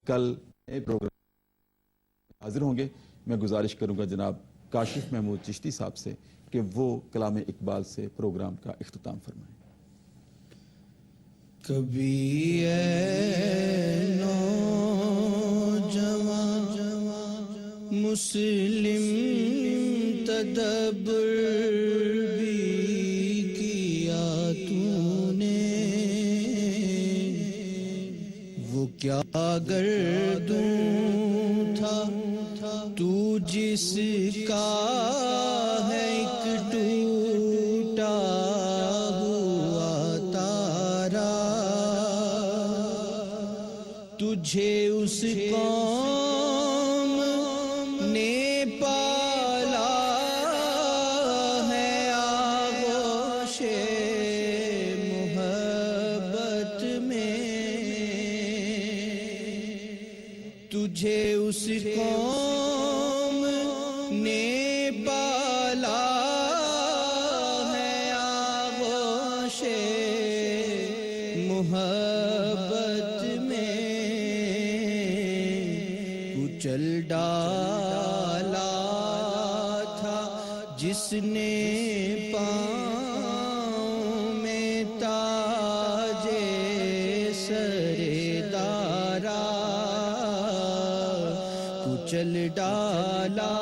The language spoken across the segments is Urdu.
کل پروگرام حاضر ہوں گے. میں گزارش کروں گا جناب کاشف محمود چشتی صاحب سے کہ وہ کلام اقبال سے پروگرام کا اختتام فرمائیں. کبھی اے نوجوان مسلم تدبر بھی کیا تو نے، وہ کیا گردوں تھا تو جس کا ہے ایک ٹوٹا ہوا تارا، تجھے اس قوم نے پالا ہے آغوش محبت میں، تجھے اس قوم نے پالا ہے آغوش محبت میں، کچل ڈالا تھا جس نے پاؤں میں تاج سر دارا، کچل ڈالا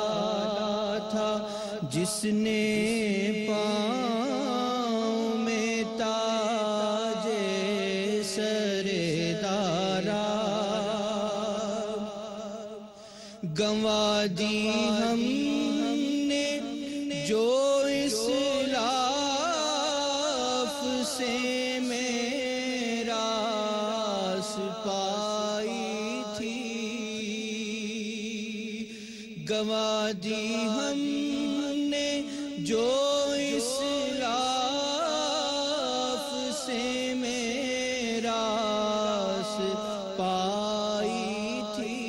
تھا جس نے پاؤں میں تاج سر دارا، گنوا دی ہم نے جو اسلاف سے میراث پائی تھی، گنوا دی ہم نے جو اسلاف سے میراث پائی تھی،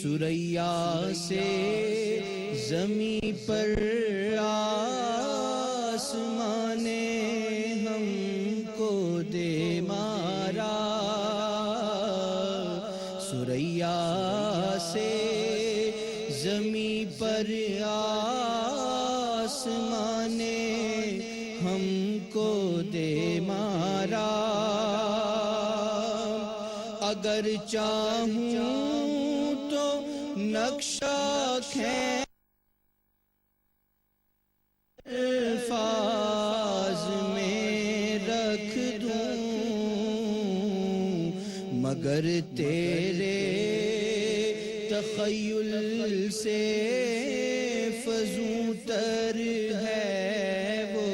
ثریا سے زمیں پر آسمان نے ہم کو دے مارا، ثریا سے زمیں پر آسمان نے ہم کو دے مارا، اگر چاہوں تو نقشہ کھینچ الفاظ میں رکھ دوں، مگر تیرے تخیل سے فزوں تر ہے وہ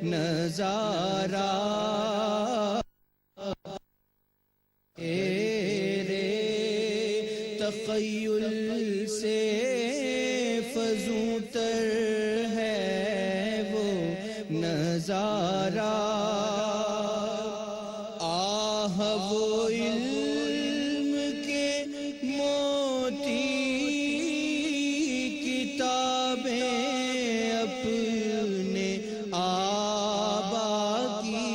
نظارہ، تیرے تخیل سے فزوں تر ہے وہ نظارہ، آہ وہ علم کے موتی کتابیں اپنے آبا کی،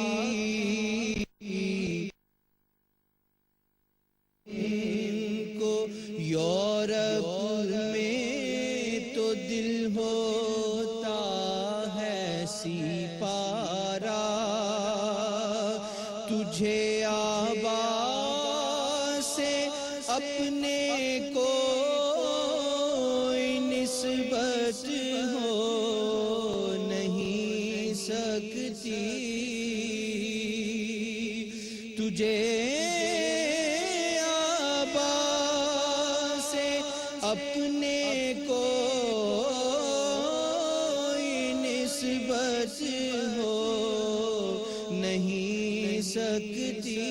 ان کو یورپ میں تو دل ہوتا ہے سپارہ، تجھے آبا سے اپنے کوئی نسبت ہو نہیں سکتی، تجھے آبا سے اپنے کوئی نسبت ہو نہیں سکتی،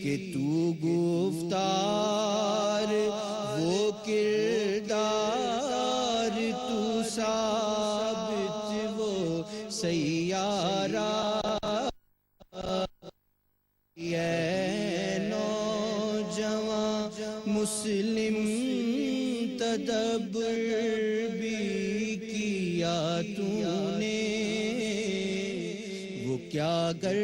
کہ تو گفتار وہ کردار تو ثابت وہ سیارہ، اے نوجوان مسلم تدبر بھی کیا تو نے، وہ کیا کر